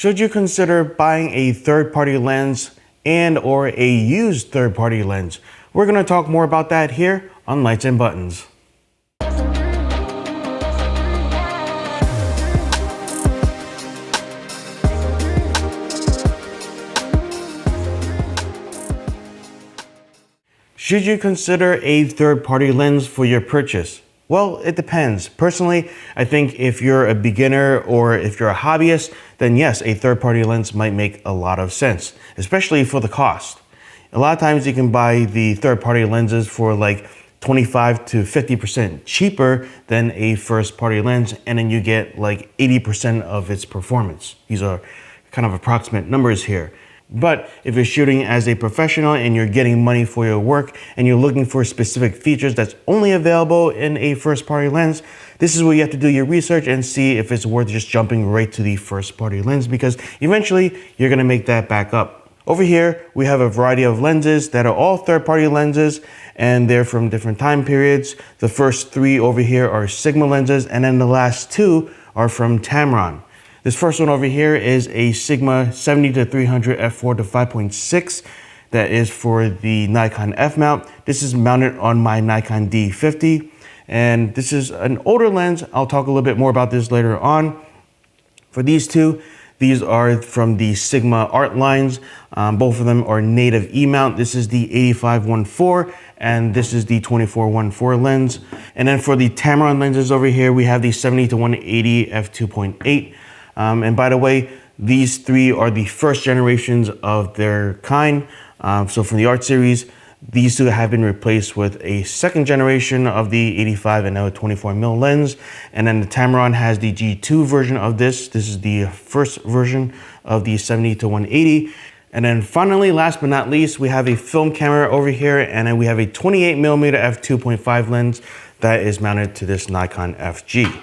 Should you consider buying a third-party lens and or a used third-party lens? We're going to talk more about that here on Lights and Buttons. Should you consider a third-party lens for your purchase? Well, it depends. Personally, I think if you're a beginner or if you're a hobbyist, then yes, a third-party lens might make a lot of sense, especially for the cost. A lot of times you can buy the third-party lenses for like 25 to 50% cheaper than a first-party lens, and then you get like 80% of its performance. These are kind of approximate numbers here. But if you're shooting as a professional and you're getting money for your work and you're looking for specific features that's only available in a first-party lens, this is where you have to do your research and see if it's worth just jumping right to the first-party lens, because eventually you're gonna make that back up. Over here, we have a variety of lenses that are all third-party lenses, and they're from different time periods. The first three over here are Sigma lenses, and then the last two are from Tamron. This first one over here is a Sigma 70-300 f4 to 5.6. That is for the Nikon F mount. This is mounted on my Nikon D50. And this is an older lens. I'll talk a little bit more about this later on. For these two, these are from the Sigma Art lines. Both of them are native E-mount. This is the 85-1.4 and this is the 24-1.4 lens. And then for the Tamron lenses over here, we have the 70-180 f2.8. And by the way, these three are the first generations of their kind. So from the Art series, these two have been replaced with a second generation of the 85 and now a 24mm lens. And then the Tamron has the G2 version of this. This is the first version of the 70-180. And then finally, last but not least, we have a film camera over here, and then we have a 28mm f2.5 lens that is mounted to this Nikon FG.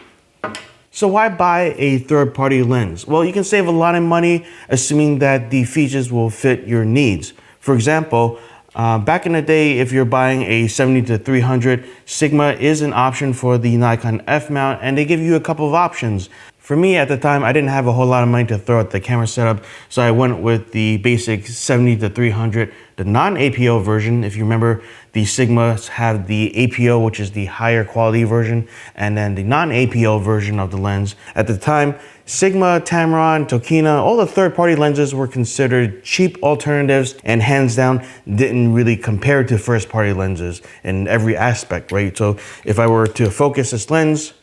So why buy a third-party lens? Well, you can save a lot of money assuming that the features will fit your needs. For example, back in the day, if you're buying a 70-300, Sigma is an option for the Nikon F mount, and they give you a couple of options. For me at the time, I didn't have a whole lot of money to throw at the camera setup, so I went with the basic 70-300, the non-APO version. If you remember, the Sigmas have the APO, which is the higher quality version, and then the non-APO version of the lens. At the time, Sigma, Tamron, Tokina, all the third-party lenses were considered cheap alternatives and hands down didn't really compare to first-party lenses in every aspect, right? So if I were to focus this lens,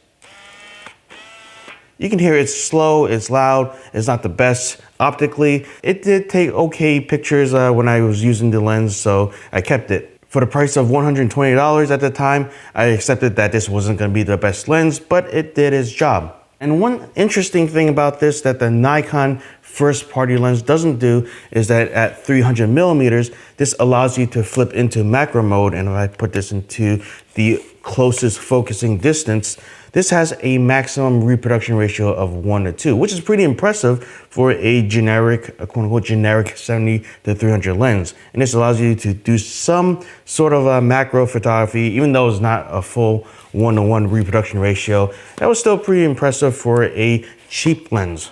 you can hear it's slow, it's loud, it's not the best optically. It did take okay pictures when I was using the lens, so I kept it. For the price of $120 at the time, I accepted that this wasn't gonna be the best lens, but it did its job. And one interesting thing about this that the Nikon first-party lens doesn't do is that at 300mm, this allows you to flip into macro mode, and if I put this into the closest focusing distance, this has a maximum reproduction ratio of 1:2, which is pretty impressive for a generic, quote-unquote generic 70-300 lens. And this allows you to do some sort of a macro photography, even though it's not a full 1:1 reproduction ratio. That was still pretty impressive for a cheap lens.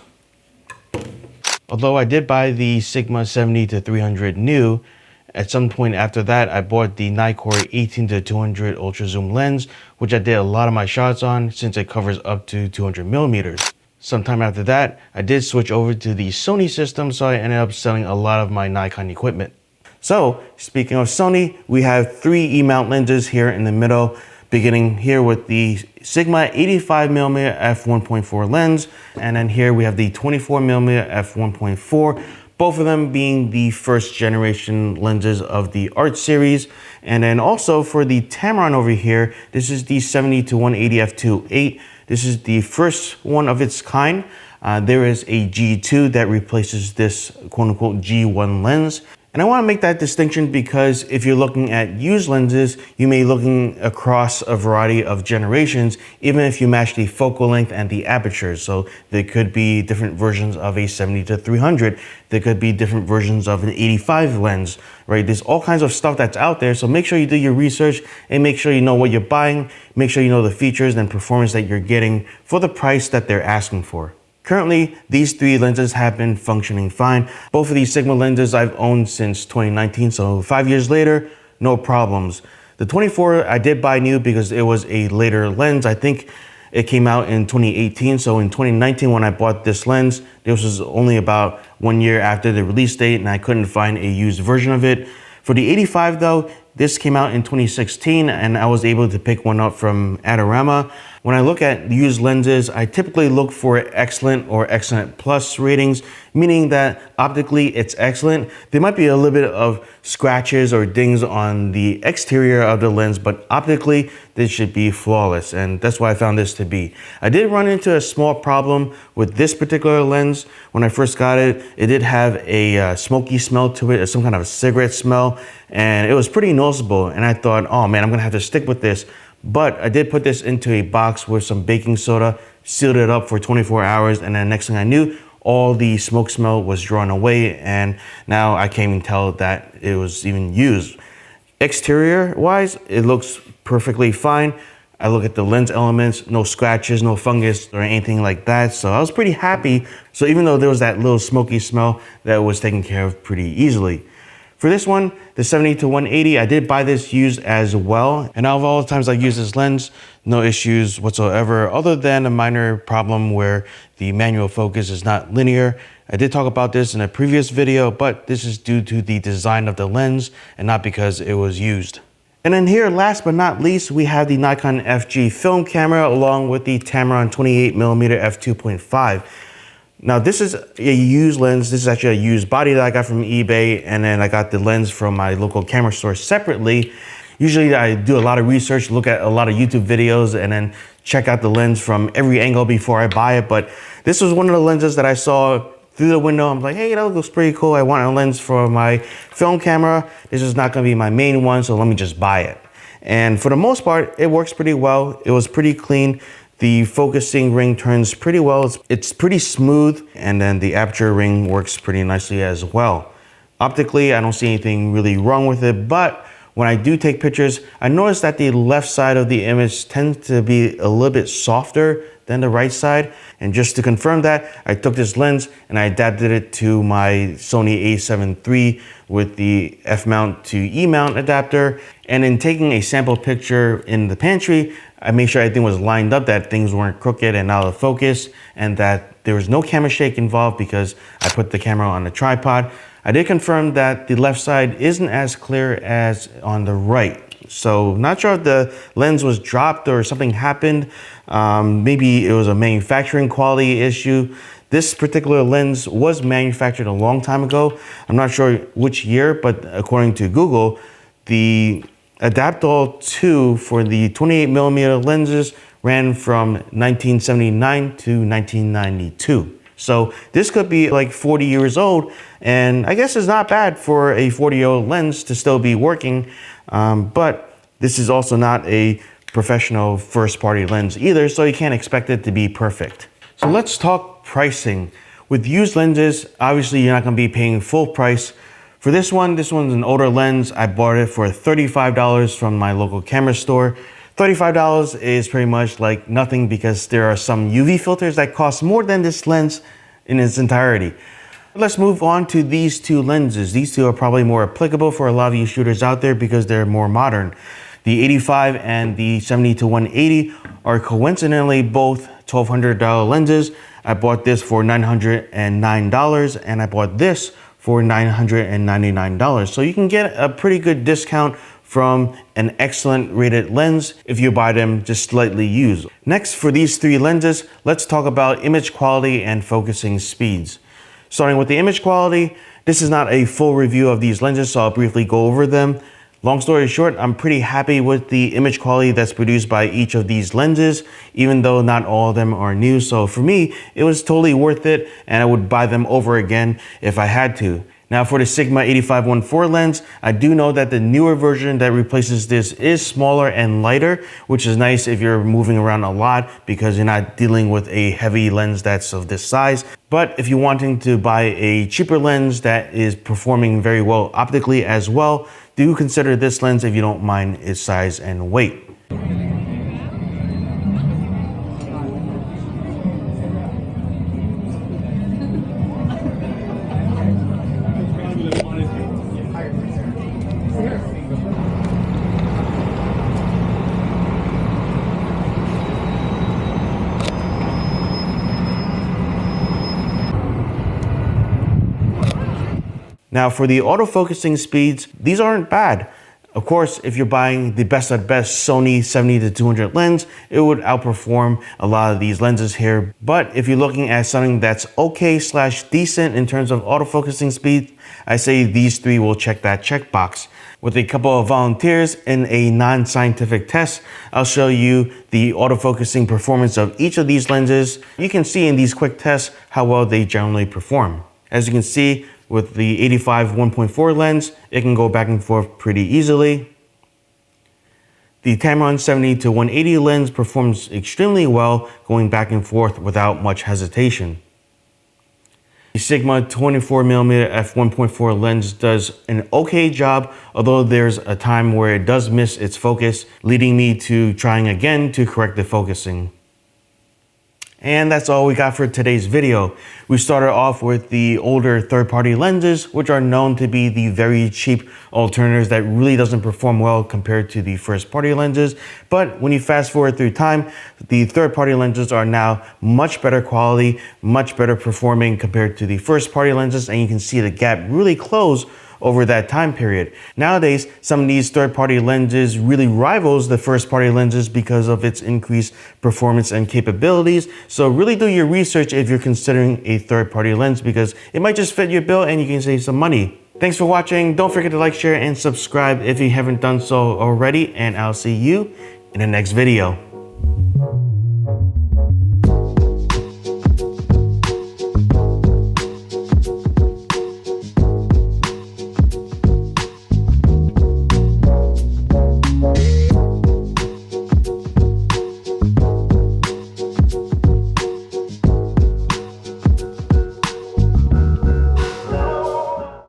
Although I did buy the Sigma 70-300 new, at some point after that, I bought the Nikkor 18-200 ultra zoom lens, which I did a lot of my shots on since it covers up to 200mm. Sometime after that, I did switch over to the Sony system, so I ended up selling a lot of my Nikon equipment. So, speaking of Sony, we have three E-mount lenses here in the middle, beginning here with the Sigma 85mm f1.4 lens, and then here we have the 24mm f1.4, both of them being the first generation lenses of the Art series. And then also for the Tamron over here, this is the 70-180 f2.8. This is the first one of its kind. There is a G2 that replaces this quote-unquote G1 lens. And I want to make that distinction because if you're looking at used lenses, you may be looking across a variety of generations, even if you match the focal length and the apertures. So there could be different versions of a 70-300. There could be different versions of an 85 lens, right? There's all kinds of stuff that's out there. So make sure you do your research and make sure you know what you're buying. Make sure you know the features and performance that you're getting for the price that they're asking for. Currently, these three lenses have been functioning fine. Both of these Sigma lenses I've owned since 2019, so 5 years later, no problems. The 24 I did buy new because it was a later lens. I think it came out in 2018, so in 2019 when I bought this lens, this was only about 1 year after the release date and I couldn't find a used version of it. For the 85 though, this came out in 2016 and I was able to pick one up from Adorama. When I look at used lenses, I typically look for excellent or excellent plus ratings, meaning that optically it's excellent. There might be a little bit of scratches or dings on the exterior of the lens, but optically this should be flawless, and that's what I found this to be. I did run into a small problem with this particular lens. When I first got it, it did have a smoky smell to it, some kind of a cigarette smell, and it was pretty noticeable, and I thought, oh man, I'm gonna have to stick with this. But I did put this into a box with some baking soda, sealed it up for 24 hours, and then next thing I knew, all the smoke smell was drawn away, and now I can't even tell that it was even used. Exterior wise, it looks perfectly fine. I look at the lens elements, no scratches, no fungus or anything like that. So I was pretty happy. So even though there was that little smoky smell, that was taken care of pretty easily. For this one, the 70-180, I did buy this used as well. And out of all the times I've used this lens, no issues whatsoever, other than a minor problem where the manual focus is not linear. I did talk about this in a previous video, but this is due to the design of the lens and not because it was used. And then here, last but not least, we have the Nikon FG film camera along with the Tamron 28mm f2.5. Now this is a used lens. This is actually a used body that I got from eBay, and then I got the lens from my local camera store separately. Usually I do a lot of research, look at a lot of YouTube videos, and then check out the lens from every angle before I buy it. But this was one of the lenses that I saw through the window. I'm like, hey, that looks pretty cool. I want a lens for my film camera. This is not gonna be my main one, so let me just buy it. And for the most part, it works pretty well. It was pretty clean. The focusing ring turns pretty well. It's pretty smooth, and then the aperture ring works pretty nicely as well. Optically, I don't see anything really wrong with it, but when I do take pictures, I notice that the left side of the image tends to be a little bit softer than the right side. And just to confirm that, I took this lens and I adapted it to my Sony a7 III with the F-mount to E-mount adapter. And in taking a sample picture in the pantry, I made sure everything was lined up, that things weren't crooked and out of focus, and that there was no camera shake involved because I put the camera on a tripod. I did confirm that the left side isn't as clear as on the right. So not sure if the lens was dropped or something happened. Maybe it was a manufacturing quality issue. This particular lens was manufactured a long time ago. I'm not sure which year, but according to Google, the Adaptol 2 for the 28mm lenses ran from 1979 to 1992. So this could be like 40 years old, and I guess it's not bad for a 40-year-old lens to still be working, but this is also not a professional first-party lens either, so you can't expect it to be perfect. So let's talk pricing. With used lenses, obviously you're not gonna be paying full price. For this one's an older lens. I bought it for $35 from my local camera store. $35 is pretty much like nothing because there are some UV filters that cost more than this lens in its entirety. Let's move on to these two lenses. These two are probably more applicable for a lot of you shooters out there because they're more modern. The 85 and the 70-180 are coincidentally both $1,200 lenses. I bought this for $909 and I bought this for $999. So you can get a pretty good discount from an excellent rated lens if you buy them just slightly used. Next, for these three lenses, let's talk about image quality and focusing speeds. Starting with the image quality, this is not a full review of these lenses, so I'll briefly go over them. Long story short, I'm pretty happy with the image quality that's produced by each of these lenses, even though not all of them are new. So for me, it was totally worth it, and I would buy them over again if I had to. Now for the Sigma 85-1.4 lens, I do know that the newer version that replaces this is smaller and lighter, which is nice if you're moving around a lot because you're not dealing with a heavy lens that's of this size. But if you're wanting to buy a cheaper lens that is performing very well optically as well, do consider this lens if you don't mind its size and weight. Now for the autofocusing speeds, these aren't bad. Of course, if you're buying the best at best Sony 70-200 lens, it would outperform a lot of these lenses here. But if you're looking at something that's okay/decent in terms of autofocusing speed, I say these three will check that checkbox. With a couple of volunteers in a non-scientific test, I'll show you the autofocusing performance of each of these lenses. You can see in these quick tests how well they generally perform. As you can see, with the 85 1.4 lens, it can go back and forth pretty easily. The Tamron 70-180 lens performs extremely well, going back and forth without much hesitation. The Sigma 24mm f1.4 lens does an okay job, although there's a time where it does miss its focus, leading me to trying again to correct the focusing. And that's all we got for today's video. We started off with the older third-party lenses, which are known to be the very cheap alternatives that really doesn't perform well compared to the first-party lenses. But when you fast forward through time, the third-party lenses are now much better quality, much better performing compared to the first-party lenses, and you can see the gap really close over that time period. Nowadays, some of these third-party lenses really rivals the first-party lenses because of its increased performance and capabilities. So really do your research if you're considering a third-party lens, because it might just fit your bill and you can save some money. Thanks for watching. Don't forget to like, share, and subscribe if you haven't done so already, and I'll see you in the next video.